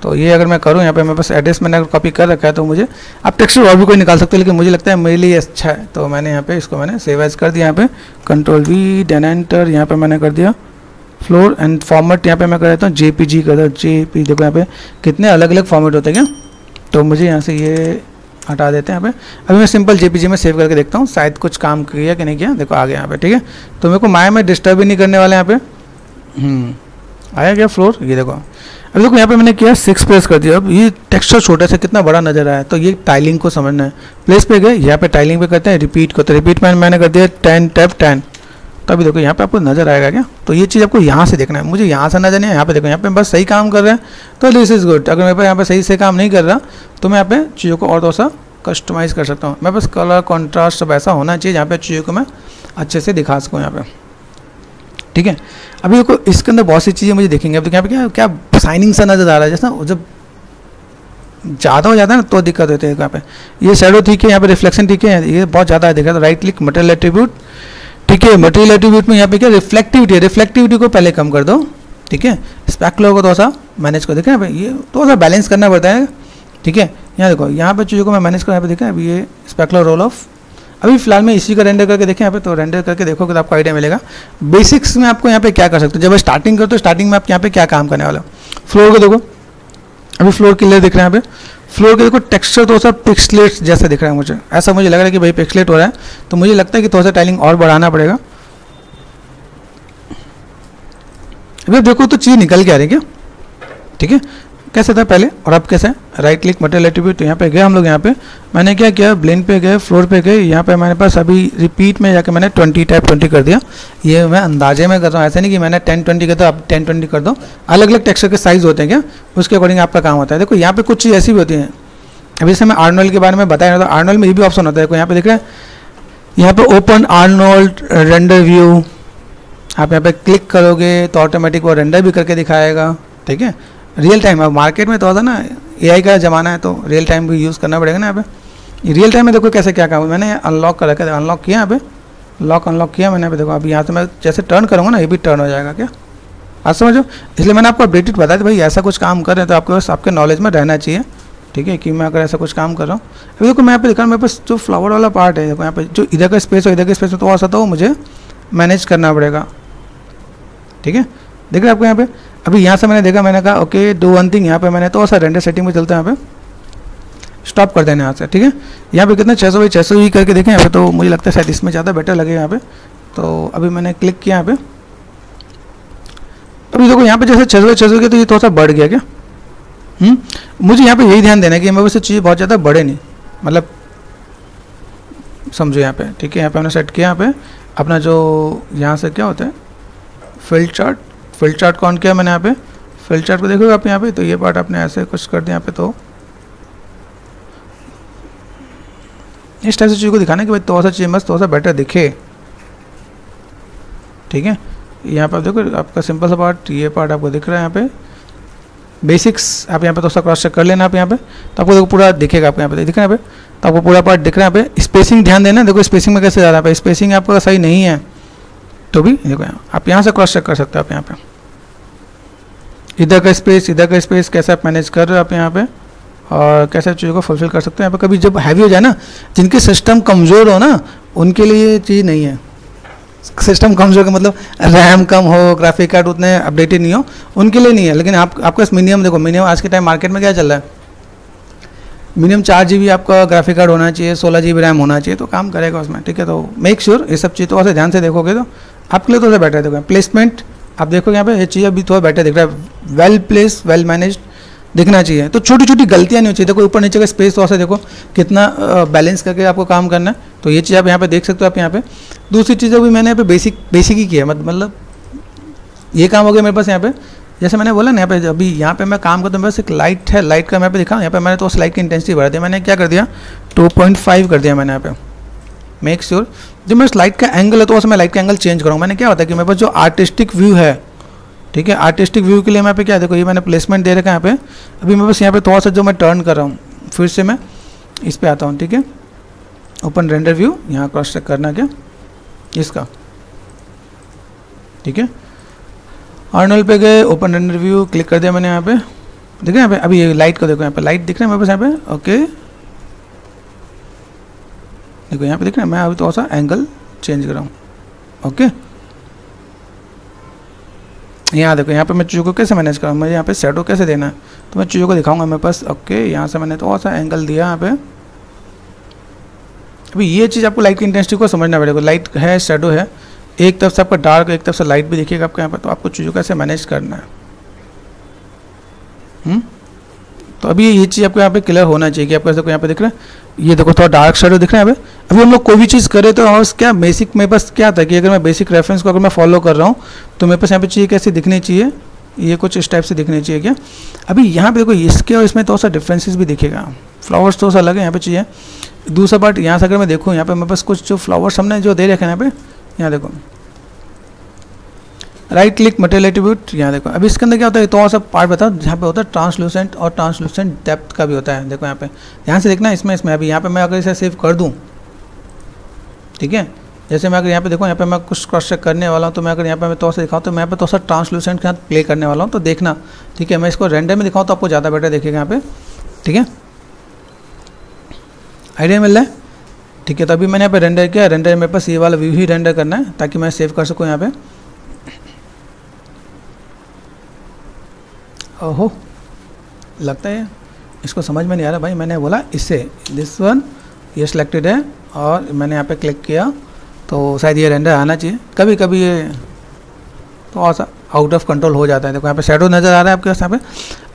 तो ये अगर मैं करूँ यहाँ पे मेरे पास एड्रेस मैंने अगर कॉपी कर रखा है तो मुझे आप टेक्सचर और भी कोई निकाल सकते हो, लेकिन मुझे लगता है मेरे लिए अच्छा है। तो मैंने यहाँ पे इसको मैंने सेव एज कर दिया। यहाँ पे कंट्रोल वी देन एंटर, यहाँ पे मैंने कर दिया फ्लोर एंड फॉर्मेट यहाँ पे मैं कर देता हूँ JPG कर दो JP। देखो यहाँ पे कितने अलग अलग फॉर्मेट होते हैं क्या, तो मुझे यहाँ से ये हटा देते हैं। यहाँ पे अभी मैं सिंपल JPG में सेव करके देखता हूँ शायद कुछ काम किया कि नहीं किया। देखो आ गया यहाँ पे, ठीक है। तो मेरे को माया में डिस्टर्ब भी नहीं करने वाले यहाँ पे। आया क्या फ्लोर, ये देखो। अभी देखो यहाँ पे मैंने किया 6 प्रेस कर दिया। अब ये टेक्सचर छोटा सा कितना बड़ा नजर आया, तो ये टाइलिंग को समझना है। प्लेस पे गए, यहाँ पे टाइलिंग पे करते हैं रिपीट को, तो रिपीट में मैंने कर दिया 10 टैप 10। तो अभी देखो यहाँ पे आपको नजर आएगा क्या, तो ये चीज़ आपको यहाँ से देखना है, मुझे यहाँ से नजर नहीं है। यहाँ पे देखो, यहाँ पे बस सही काम कर रहे हैं तो दिस इज गुड। अगर मेरे पास यहाँ पे सही से काम नहीं कर रहा तो मैं यहाँ पे चीज़ों को और थोड़ा सा कस्टमाइज़ कर सकता हूँ। मेरे पास कलर कॉन्ट्रास्ट सब ऐसा होना चाहिए जहाँ पे चीज़ों को मैं अच्छे से दिखा सकूँ यहाँ पे, ठीक है। अभी देखो इसके अंदर बहुत सी चीज़ें मुझे देखेंगे। अब यहाँ पे क्या क्या शाइनिंग सा नजर आ रहा है, जैसा जब ज़्यादा हो जाता है ना तो दिक्कत होती है। यहाँ पे ये शैडो ठीक है, यहाँ पे रिफ्लेक्शन ठीक है, ये बहुत ज़्यादा है दिख रहा है। तो राइट क्लिक मटेरियल एट्रीब्यूट, ठीक है। मटेरियल एट्रीब्यूट में यहाँ पे क्या रिफ्लेक्टिविटी है, रिफ्लेक्टिविटी को पहले कम कर दो, ठीक है। स्पेक्युलर को थोड़ा सा मैनेज कर, देखा है ये थोड़ा सा बैलेंस करना पड़ता है, ठीक है। यहाँ देखो यहाँ पे चीज़ों को मैं मैनेज कर, यहाँ पे देखा अभी ये स्पेक्युलर रोल ऑफ। अभी फिलहाल मैं इसी का रेंडर करके देखें यहाँ पे, तो रेंडर करके देखोगे तो आपको आइडिया मिलेगा। बेसिक्स में आपको यहाँ पे क्या कर सकते हो, जब स्टार्टिंग करते हो स्टार्टिंग में आप यहाँ पे क्या काम करने वाले हो। फ्लोर को देखो, अभी फ्लोर क्लियर दिख रहा है यहाँ पे। फ्लोर के देखो टेक्सचर थोड़ा सा पिक्सलेट जैसा दिख रहा है मुझे, ऐसा मुझे लग रहा है कि भाई पिक्सलेट हो रहा है, तो मुझे लगता है कि थोड़ा सा टाइलिंग और बढ़ाना पड़ेगा। अभी देखो तो चीज़ निकल के आ रही है क्या, ठीक है। कैसे था पहले और अब कैसे, राइट क्लिक मटेरियल एट्रीब्यूट, तो यहाँ पे गए हम लोग। यहाँ पे मैंने क्या किया, ब्लेंड पे गए, फ्लोर पे गए, यहाँ पे हमारे पास अभी रिपीट में जाके मैंने 20 टैप 20 कर दिया। ये मैं अंदाजे में कर रहा हूँ, ऐसे नहीं कि मैंने 10-20 कर दो आप 10-20 कर दो। अलग अलग टेक्सचर के साइज़ होते हैं क्या, उसके अकॉर्डिंग आपका काम होता है। देखो यहाँ पे कुछ चीज़ ऐसी भी होती हैं, अभी जैसे मैं आर्नोल्ड के बारे में बताया था, आर्नोल्ड में ये भी ऑप्शन होता है। देखो यहाँ पे दिख रहा है, यहाँ पे ओपन आर्नोल्ड रेंडर व्यू, आप यहाँ पे क्लिक करोगे तो ऑटोमेटिक वो रेंडर भी करके दिखाएगा, ठीक है। रियल टाइम, अब मार्केट में तो होता ना AI का ज़माना है, तो रियल टाइम भी यूज़ करना पड़ेगा ना। यहाँ पे रियल टाइम में देखो कैसे क्या काम, मैंने अनलॉक कर रखा है, अनलॉक किया यहाँ पे, लॉक अनलॉक किया मैंने। यहाँ पे देखो अभी यहाँ से मैं जैसे टर्न करूँगा ना, ये भी टर्न हो जाएगा क्या, आज समझो। इसलिए मैंने आपको अपडेटेड बताया था भाई ऐसा कुछ काम कर रहे हैं तो आपके पास आपके नॉलेज में रहना चाहिए, ठीक है, कि मैं अगर ऐसा कुछ काम कर रहा हूँ। अभी देखो मैं यहाँ पे दिखा मेरे पास जो फ्लावर वाला पार्ट है, देखो यहाँ पे जो इधर का स्पेस और इधर के स्पेस में तो ऐसा तो मुझे मैनेज करना पड़ेगा, ठीक है। देख रहे हैं आपको यहाँ पे, अभी यहाँ से मैंने देखा, मैंने कहा ओके डू वन थिंग, यहाँ पे मैंने तो ऐसा रेंडर सेटिंग में चलता है, यहाँ पे स्टॉप कर देना यहाँ से, ठीक है। यहाँ पे कितना 600 ही करके देखें यहाँ पे, तो मुझे लगता है शायद इसमें ज़्यादा बेटर लगेगा यहाँ पे। तो अभी मैंने क्लिक किया यहाँ पे, अभी देखो यहाँ पे जैसे 600 के, तो ये थोड़ा सा बढ़ गया क्या। मुझे यहाँ पे यही ध्यान देना है कि मैं वैसे चीज़ बहुत ज़्यादा बढ़े नहीं, मतलब समझो यहाँ पे, ठीक है। यहाँ पे हमने सेट किया, यहाँ पे अपना जो यहाँ से क्या होता है फील्ड चार्ट को ऑन किया मैंने। यहाँ पे फील्ड चार्ट को देखोगे आप यहाँ पे, तो ये पार्ट आपने ऐसे कुछ कर दिया यहाँ पे, तो इस टाइप से चीज़ को दिखाना कि भाई थोड़ा सा चीज़ मस्त थोड़ा सा बेटर दिखे, ठीक है। यहाँ पर देखो आपका सिंपल सा पार्ट, ये पार्ट आपको दिख रहा है यहाँ पे। बेसिक्स आप यहाँ पे थोड़ा सा क्रॉस चेक कर लेना आप यहाँ पे, तो आपको देखो पूरा दिखेगा, आपको यहाँ पे दिख रहा है यहाँ पे, तो आपको पूरा पार्ट दिख रहा है यहाँ पे। स्पेसिंग ध्यान देना, देखो स्पेसिंग में कैसे जा रहा है, स्पेसिंग आपका सही नहीं है तो भी देखो आप यहाँ से क्रॉस चेक कर सकते हो आप यहाँ पे। इधर का स्पेस कैसे आप मैनेज कर रहे हो आप यहाँ पे, और कैसे चीज़ों को फुलफिल कर सकते हो यहाँ पे। कभी जब हैवी हो जाए ना, जिनके सिस्टम कमज़ोर हो ना, उनके लिए ये चीज़ नहीं है। सिस्टम कमज़ोर का मतलब रैम कम हो, ग्राफिक कार्ड उतने अपडेटेड नहीं हो, उनके लिए नहीं है। लेकिन आपका मिनिमम देखो, मिनिमम आज के टाइम मार्केट में क्या चल रहा है, मिनिमम 4 GB आपका ग्राफिक कार्ड होना चाहिए, 16 GB रैम होना चाहिए, तो काम करेगा उसमें, ठीक है। तो मेक श्योर ये सब चीज़ तो ऐसे ध्यान से देखोगे तो आपके लिए तो बेटर देखो। प्लेसमेंट आप देखो यहाँ पे, ये चीज़ अभी थोड़ा बेटर दिख रहा है, वेल प्लेस वेल मैनेज, दिखना चाहिए। तो छोटी छोटी गलतियाँ नहीं होनी चाहिए। देखो ऊपर नीचे का स्पेस थोड़ा सा देखो कितना बैलेंस करके आपको काम करना है। तो ये चीज़ आप यहाँ पे देख सकते हो। आप यहाँ पे दूसरी चीज़ अभी मैंने यहाँ पे बेसिक ही किया, मतलब ये काम हो गया मेरे पास। यहाँ पे जैसे मैंने बोला ना, यहाँ पे अभी यहाँ पे मैं काम करता हूँ, बस एक लाइट है, लाइट का मैं यहाँ पे दिखा, यहाँ पे मैंने तो उस लाइट की इंटेंसिटी बढ़ा दिया। मैंने क्या कर दिया 2.5 कर दिया मैंने यहाँ पे। मेक श्योर जो मेरे लाइट का एंगल है तो उसमें लाइट का एंगल चेंज करूँगा। मैंने क्या होता है कि मेरे पास जो आर्टिस्टिक व्यू है, ठीक है, आर्टिस्टिक व्यू के लिए मैं यहाँ पे क्या देखो, ये मैंने प्लेसमेंट दे रखा है यहाँ पे। अभी मेरे पास यहाँ पे थोड़ा सा जो मैं टर्न कर रहा हूँ, फिर से मैं इस पर आता हूँ, ठीक है, ओपन रेंडर व्यू, यहाँ क्रॉस चेक करना क्या इसका, ठीक है। आर्नोल्ड पे गए, ओपन रेंडर व्यू क्लिक कर दिया मैंने यहाँ पे, देखो यहाँ पे अभी ये लाइट को देखो, यहाँ पे लाइट दिख रहा है मेरे पास यहाँ पे, ओके। देखो यहाँ पे दिख रहा है, मैं अभी थोड़ा सा एंगल चेंज कर रहा हूँ, ओके। यहाँ देखो, यहाँ पे मैं चीज़ों को कैसे मैनेज कर रहा हूँ, मुझे यहाँ पे शैडो कैसे देना है तो मैं चीज़ों को दिखाऊंगा मेरे पास, ओके। यहाँ से मैंने थोड़ा सा एंगल दिया यहाँ पे। अभी ये चीज़ आपको लाइट की इंटेंसिटी को समझना पड़ेगा। लाइट है, शैडो है, एक तरफ से आपका डार्क, एक तरफ से लाइट भी दिखेगा आपको यहाँ पर, तो आपको चीज़ों को कैसे मैनेज करना है। तो अभी ये चीज़ आपको यहाँ पे क्लियर होना चाहिए कि आपको ऐसा यहाँ पे दिख रहा है, ये देखो थोड़ा डार्क शेडो दिख रहा है यहाँ पे। अभी हम लोग कोई भी चीज़ करें तो और क्या बेसिक मेरे पास क्या था कि अगर मैं बेसिक रेफरेंस को अगर मैं फॉलो कर रहा हूँ तो मेरे पास यहाँ पे चीज़ कैसे दिखनी चाहिए, ये कुछ इस टाइप से दिखनी चाहिए क्या। अभी यहाँ पे देखो इसके और इसमें थोड़ा सा डिफरेंसेस भी दिखेगा, फ्लावर्स थोड़ा सा अलग है यहाँ पे चाहिए। दूसरा पार्ट यहाँ से अगर मैं देखूँ, यहाँ पे मेरे पास कुछ जो फ्लावर्स हमने जो दे रखे हैं यहाँ पे, यहाँ देखो राइट क्लिक मटेरियल एट्रीब्यूट, यहाँ देखो। अभी इसके अंदर क्या होता है, तो सब पार्ट बताओ, जहाँ पे होता है ट्रांसलूसेंट और ट्रांसलूसेंट डेप्थ का भी होता है। देखो यहाँ पे ध्यान से देखना, इसमें अभी यहाँ पे मैं अगर इसे सेव कर दूँ, ठीक है, जैसे मैं अगर यहाँ पे देखो, यहाँ पे मैं कुछ क्रॉस चेक करने वाला हूँ, तो मैं अगर यहाँ पे मैं तो से दिखाऊँ तो मैं यहाँ पे तो सा ट्रांसलूसेंट के साथ प्ले करने वाला हूँ, तो देखना, ठीक है। मैं इसको रेंडर में दिखाऊँ तो आपको ज़्यादा बेटर देखेगा यहाँ पे, ठीक है, आइडिया मिल रहा है, ठीक है। तो अभी मैंने यहाँ पे रेंडर किया, रेंडर मेरे पास ये वाला व्यू ही रेंडर करना है ताकि मैं सेव कर सकूँ यहाँ पे। ओहो, लगता है इसको समझ में नहीं आ रहा भाई। मैंने बोला इससे दिस वन ये सिलेक्टेड है और मैंने यहाँ पे क्लिक किया तो शायद ये रेंडर आना चाहिए। कभी कभी ये थोड़ा सा आउट ऑफ कंट्रोल हो जाता है। देखो यहाँ पे शैडो नज़र आ रहा है आपके पास यहाँ पे।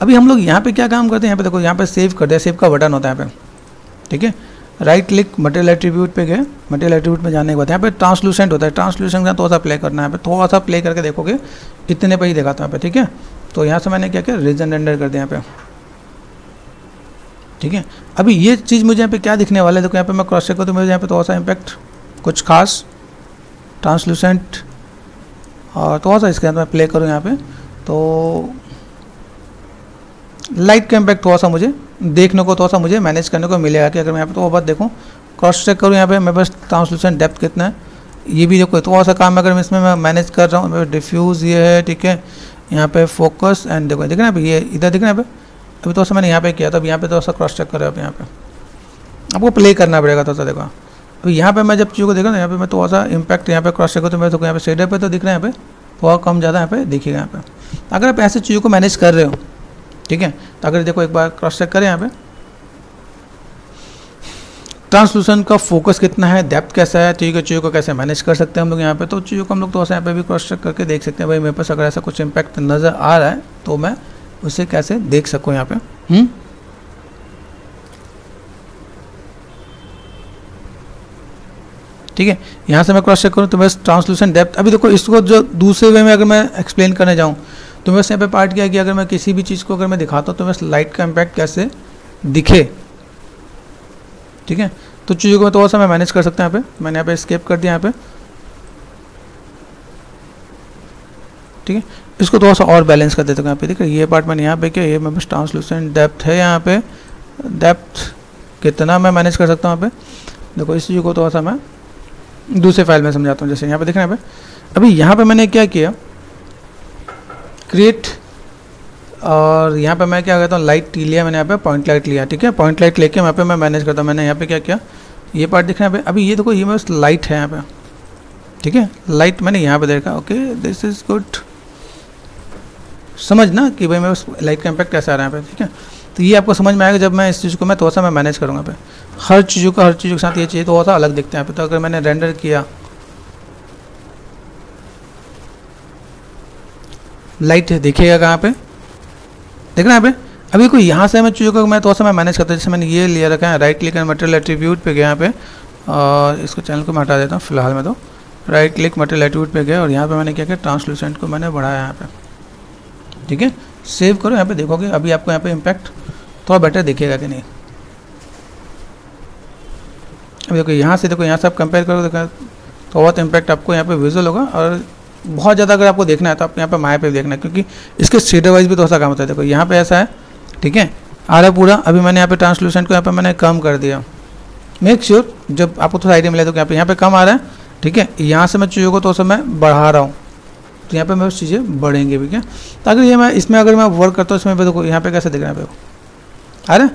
अभी हम लोग यहाँ पे क्या काम करते हैं, यहाँ पे देखो, यहाँ पे सेव कर दिया, सेव का बटन होता है यहाँ पे, ठीक है। राइट क्लिक मटेरियल एट्रीब्यूट पे गए, मटेरियल एट्रीब्यूट में जाने के बाद यहाँ पे ट्रांसलूसेंट होता है, ट्रांसलूसेंट का थोड़ा सा प्ले करना है यहाँ पे, थोड़ा सा प्ले करके देखोगे इतने पे ही दिखाता हूँ यहाँ पे, ठीक है। तो यहाँ से मैंने क्या किया, रीजन रेंडर कर दिया यहाँ पे, ठीक है। अभी ये चीज़ मुझे यहाँ पे क्या दिखने वाला है, देखो यहाँ पे मैं क्रॉस चेक करूँ तो मुझे यहाँ पे थोड़ा सा इम्पैक्ट कुछ खास ट्रांसलूसेंट और थोड़ा सा इसके अंदर मैं प्ले करूँ यहाँ पे तो लाइट का इम्पैक्ट थोड़ा सा मुझे देखने को, थोड़ा सा मुझे मैनेज करने को मिलेगा कि अगर मैं यहाँ पे तो वो बात देखूँ, क्रॉस चेक करूँ यहाँ पे मेरे पास ट्रांसलूसेंट डेप्थ कितना है, ये भी देखो थोड़ा सा काम अगर इसमें मैं मैनेज कर रहा हूँ। डिफ्यूज़ ये है, ठीक है, यहाँ पे फोकस एंड देखो दिख रहा है ये इधर दिख रहा है यहाँ पे। अभी थोड़ा सा मैंने यहाँ पे किया, तो अभी यहाँ पे थोड़ा सा क्रॉस चेक कर रहे हो, यहाँ पे आपको प्ले करना पड़ेगा थोड़ा सा। देखो अभी यहाँ पे मैं जब चीज़ों को देखा ना, यहाँ पे मैं थोड़ा सा इम्पैक्ट यहाँ पे क्रॉस चेक करूँ तो मैं देखो यहाँ पे शेडर पे तो दिख रहा है, यहाँ पे थोड़ा कम ज़्यादा यहाँ पे दिखेगा यहाँ पे। अगर आप ऐसे चीज़ों को मैनेज कर रहे हो, ठीक है, तो अगर देखो एक बार क्रॉस चेक करें यहाँ पे ट्रांसलूशन का फोकस कितना है, डेप्थ कैसा है, ठीक है, चीज़ों को कैसे मैनेज कर सकते हैं हम लोग यहाँ पे। तो चीज़ों को हम लोग तो यहाँ पे भी क्रॉस चेक करके देख सकते हैं भाई मेरे पास अगर ऐसा कुछ इम्पैक्ट नज़र आ रहा है तो मैं उसे कैसे देख सकूँ यहाँ पे। ठीक है, यहाँ से मैं क्रॉस चेक करूँ तो बस ट्रांसलूशन डेप्थ। अभी देखो इसको जो दूसरे वे में अगर मैं एक्सप्लेन करने जाऊँ तो बस यहाँ पे पार्ट किया कि अगर मैं किसी भी चीज़ को अगर मैं दिखाता हूँ तो बस लाइट का इम्पैक्ट कैसे दिखे, ठीक है। तो चीज़ों को थोड़ा सा मैं मैनेज कर सकता हूँ यहाँ पे। मैंने यहाँ पे स्केप कर दिया यहाँ पे, ठीक है। इसको थोड़ा सा और बैलेंस कर देता हूँ यहाँ पे, ठीक है। ये पार्ट मैंने यहाँ पे किया, ये मैं बस ट्रांसलूसेंट डेप्थ है यहाँ पे, डेप्थ कितना मैं मैनेज कर सकता हूँ यहाँ पे। देखो इस चीज़ को थोड़ा सा मैं दूसरे फाइल में समझाता हूँ। जैसे यहाँ पे देख रहे हैं यहाँ पे, अभी यहाँ पे मैंने क्या किया, क्रिएट, और यहाँ पे मैं क्या करता हूँ, लाइट लिया मैंने, यहाँ पे पॉइंट लाइट लिया, ठीक है। पॉइंट लाइट लेके यहाँ पे मैं मैनेज करता हूँ। मैंने यहाँ पे क्या किया, ये पार्ट दिख रहा है यहाँ पे। अभी ये देखो ये बस लाइट है यहाँ पे, ठीक है, लाइट मैंने यहाँ पे देखा, ओके दिस इज़ गुड। समझना कि भाई मैं उस लाइट का इम्पैक्ट कैसा आ रहा है यहाँ पे, ठीक है। तो ये आपको समझ में आएगा जब मैं इस चीज़ को मैं थोड़ा सा मैं मैनेज करूँगा पे। हर चीज़ों के साथ ये चीज़ थोड़ा सा अलग दिखते हैं यहाँ पे। तो अगर मैंने रेंडर किया, लाइट दिखेगा कहाँ पे, देखना यहाँ पे। अभी कोई यहाँ से मैं चीज़ों को मैं थोड़ा सा मैं मैनेज करता हूँ। जैसे मैंने ये ले रखा है, right click and material attribute पे गया यहाँ पे, और इसको चैनल को मैं हटा देता हूँ फिलहाल में। तो राइट क्लिक मटेरियल एट्रीब्यूट पे गया और यहाँ पे मैंने क्या किया, ट्रांसलूसेंट को मैंने बढ़ाया यहाँ पे, ठीक है। सेव करो, यहाँ पे देखोगे अभी आपको यहाँ पे इम्पैक्ट थोड़ा बेटर दिखेगा कि नहीं। अभी देखो यहाँ से, देखो यहाँ से आप कंपेयर करो, देखो तो बहुत इम्पैक्ट आपको यहाँ पे विजुअल होगा। और बहुत ज़्यादा अगर आपको देखना है तो आप यहाँ पे माया पे देखना है, क्योंकि इसके शेडर वाइज भी थोड़ा सा काम होता है। देखो यहाँ पे ऐसा है, ठीक है, आ रहा पूरा। अभी मैंने यहाँ पे ट्रांसलूसेंट को यहाँ पे मैंने कम कर दिया। मेक श्योर जब आपको थोड़ा आइडिया मिले तो यहाँ पे कम आ रहा है, ठीक है। यहाँ से मैं चीज़ों को तो उसे मैं बढ़ा रहा हूँ, तो यहाँ पे मेरी चीज़ें बढ़ेंगी भी क्या, ताकि ये मैं इसमें अगर मैं वर्क करता हूँ इसमें देखो यहाँ पे कैसे दिख रहा है, अरे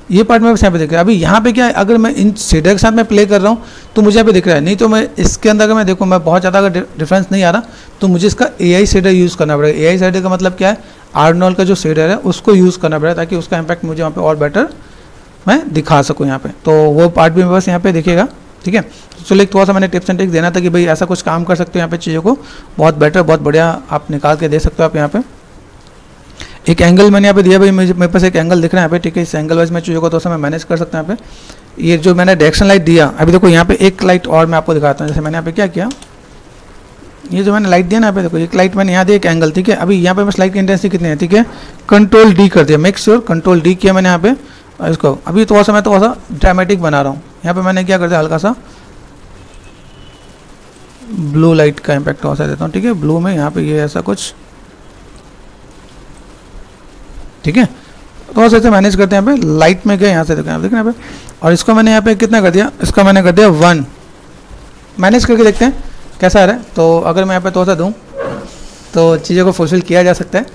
ये पार्ट में यहाँ पे दिख रहा है। अभी यहाँ पे क्या है, अगर मैं इन शेडर के साथ मैं प्ले कर रहा हूँ तो मुझे यहाँ पे दिख रहा है, नहीं तो मैं इसके अंदर अगर मैं देखूँ मैं बहुत ज़्यादा अगर डिफरेंस नहीं आ रहा तो मुझे इसका AI शेडर यूज़ करना पड़ेगा। AI शेडर का मतलब क्या है, आर्नोल्ड का जो शेडर है उसको यूज़ करना पड़ेगा, ताकि उसका इम्पैक्ट मुझे वहाँ पे और बेटर मैं दिखा सकूँ यहाँ पे। तो वो पार्ट भी बस यहाँ पे दिखेगा, ठीक है। तो चलिए थोड़ा सा मैंने टिप्स एंड ट्रिक्स देना था कि भाई ऐसा कुछ काम कर सकते हो यहाँ पे, चीज़ों को बहुत बेटर बहुत बढ़िया आप निकाल के दे सकते हो आप यहाँ पे। एक एंगल मैंने यहाँ पे दिया भाई, मेरे पास एक एंगल दिख रहा है यहाँ पे, ठीक है। इस एंगल वाइज मैं चीज़ों को थोड़ा सा मैं मैनेज कर सकता हूँ यहाँ पे। ये जो मैंने डायरेक्शन लाइट दिया, अभी देखो यहाँ पे एक लाइट और मैं आपको दिखाता हूँ। जैसे मैंने यहाँ पे क्या किया, ये जो मैंने लाइट दिया ना यहाँ पे, देखो एक लाइट मैंने यहाँ दिया एक एंगल, ठीक है। अभी यहाँ पे बस लाइट की इंटेंसिटी कितनी है, ठीक है, कंट्रोल D कर दिया। मेक श्योर कंट्रोल D किया मैंने यहाँ पे, और इसको अभी थोड़ा सा मैं थोड़ा सा ड्रामेटिक बना रहा हूँ। यहाँ पे मैंने क्या कर दिया, हल्का सा ब्लू लाइट का इम्पैक्ट थोड़ा सा देता हूँ, ठीक है। ब्लू में यहाँ पे ये ऐसा कुछ, ठीक है। थोड़ा सा मैनेज करते हैं यहाँ पे, लाइट में गए यहाँ से देखो यहाँ पे, और इसको मैंने यहाँ पे कितना कर दिया, इसका मैंने कर दिया 1। मैनेज करके देखते हैं कैसा आ रहा है। तो अगर मैं यहाँ पे थोड़ा सा दूँ तो चीज़ों को फुलफिल किया जा सकता है।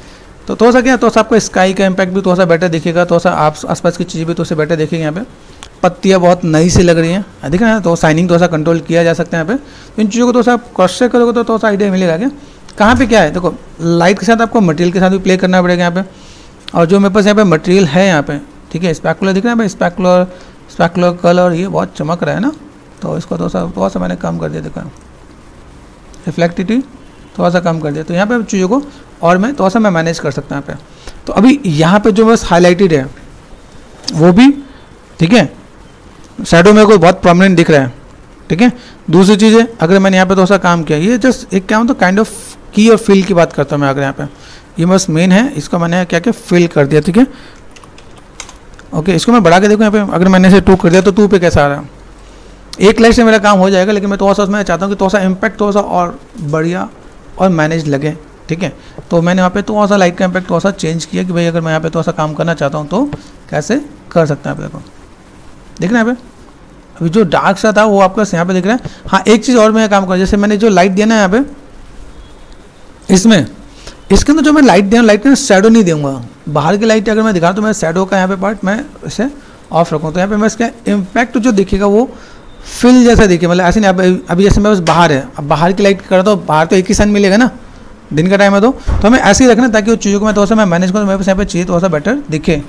तो थोड़ा सा क्या, थोड़ा सा आपको स्काई का इम्पैक्ट भी थोड़ा सा बेटर दिखेगा, थोड़ा सा आप आसपास की चीज़ें भी थोड़ा सा बेटर दिखेगी। यहाँ पे पत्तियाँ बहुत नई सी लग रही हैं, दिख रहा है, तो शाइनिंग थोड़ा सा कंट्रोल किया जा सकता है यहाँ पे। तो इन चीज़ों को थोड़ा सा क्रॉस चेक करोगे तो थोड़ा सा आइडिया मिलेगा कि कहाँ पे क्या है। देखो लाइट के साथ आपको मटेरियल के साथ भी प्ले करना पड़ेगा यहाँ पे, और जो मेरे पास यहाँ पे मटेरियल है यहाँ पे, ठीक है, स्पैकुलर दिख रहा है भाई, स्पैकुलर कलर ये बहुत चमक रहा है ना, तो इसको थोड़ा सा मैंने कम कर दिया। देखो रिफ्लेक्टिविटी थोड़ा सा कम कर दिया, तो यहाँ पे चीज़ों को और मैं थोड़ा सा मैं मैनेज कर सकता हूँ यहाँ पे। तो अभी यहाँ पे जो बस हाईलाइटेड है वो भी, ठीक है, शैडो मेरे को बहुत प्रोमिनेंट दिख रहा है, ठीक है। दूसरी चीज़ है, अगर मैंने यहाँ पे थोड़ा सा काम किया, ये जस्ट एक क्या मतलब काइंड ऑफ की और फिल की बात करता हूँ मैं। अगर यहाँ पे ये बस मेन है, इसको मैंने क्या क्या फिल कर दिया, ठीक है। ओके, इसको मैं बढ़ा के देखूँ यहाँ पे, अगर मैंने इसे 2 कर दिया तो 2 पे कैसा आ रहा है। एक लाइट से मेरा काम हो जाएगा, लेकिन मैं थोड़ा सा उसमें चाहता हूँ कि थोड़ा सा इम्पैक्ट थोड़ा सा और बढ़िया और मैनेज लगे, ठीक है। तो मैंने वहाँ पे थोड़ा सा लाइट का इम्पैक्ट थोड़ा सा चेंज किया कि भाई अगर मैं यहाँ पे थोड़ा सा काम करना चाहता हूँ तो कैसे कर सकता है। देखो देखना यहाँ पे, अभी जो डार्क सा था वो आपका यहाँ पे दिख रहा है। हाँ, एक चीज़ और मैं काम करूँ, जैसे मैंने जो लाइट दिया ना यहाँ पे, इसमें इसके अंदर जो मैं लाइट दिया, लाइट में शैडो नहीं दूंगा। बाहर की लाइट अगर मैं दिखा तो मैं शैडो का यहाँ पे पार्ट मैं इसे ऑफ रखूँ, तो यहाँ पे मैं इसका इम्पैक्ट जो दिखेगा वो फिल जैसा दिखे, मतलब ऐसे नहीं। अभी जैसे मैं बस बाहर है, अब बाहर की लाइट कर तो बाहर तो एक ही सन मिलेगा ना, दिन का टाइम है, तो हमें ऐसे ही रखना ताकि वो चीज़ों को मैं थोड़ा सा मैं मैनेज करूँ। मेरे पास यहाँ पे चाहिए थोड़ा सा बेटर दिखे।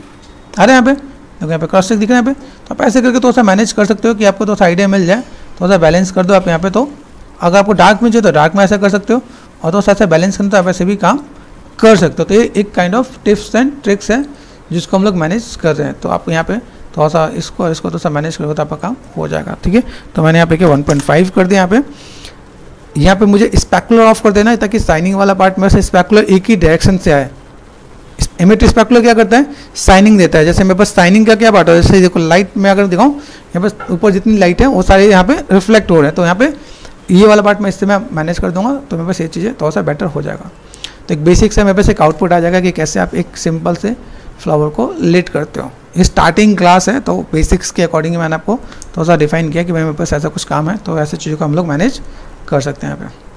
अरे यहाँ पे देखो, यहाँ पे क्रॉस चेक दिख रहा है यहाँ पे, तो आप ऐसे करके थोड़ा सा मैनेज कर सकते हो कि आपको थोड़ा सा आइडिया मिल जाए। थोड़ा सा बैलेंस कर दो आप यहाँ पे, तो अगर आपको डार्क में चाहिए तो डार्क में ऐसा कर सकते हो, और थोड़ा सा ऐसा बैलेंस करना तो आप ऐसे भी काम कर सकते हो। तो ये एक kind of tips and tricks है जिसको हम लोग मैनेज कर रहे हैं। तो आप यहाँ पे थोड़ा सा इसको थोड़ा सा मैनेज करोगे तो आपका काम हो जाएगा, ठीक है। तो मैंने यहाँ पे क्या 1.5 कर दिया। यहाँ पे मुझे स्पैकुलर ऑफ कर देना है ताकि शाइनिंग वाला पार्ट में से स्पैकुलर एक ही डायरेक्शन से आए। इमिट स्पैकुलर क्या करता है, शाइनिंग देता है। जैसे मेरे पास शाइनिंग का क्या पार्ट है, जैसे देखो लाइट में अगर दिखाऊँ, यहाँ पे ऊपर जितनी लाइट है वो सारे यहाँ पे रिफ्लेक्ट हो रहे हैं, तो यहाँ पे ये वाला पार्ट मैं इससे मैं मैनेज कर दूंगा, तो मेरे पास ये चीज़ें थोड़ा सा बेटर हो जाएगा। तो एक बेसिक से मेरे पास एक आउटपुट आ जाएगा कि कैसे आप एक सिंपल से फ्लावर को लेट करते हो। ये स्टार्टिंग क्लास है, तो बेसिक्स के अकॉर्डिंग मैंने आपको थोड़ा सा डिफाइन किया कि भाई मेरे पास ऐसा कुछ काम है, तो ऐसे चीज़ों को हम लोग मैनेज कर सकते हैं यहाँ पे।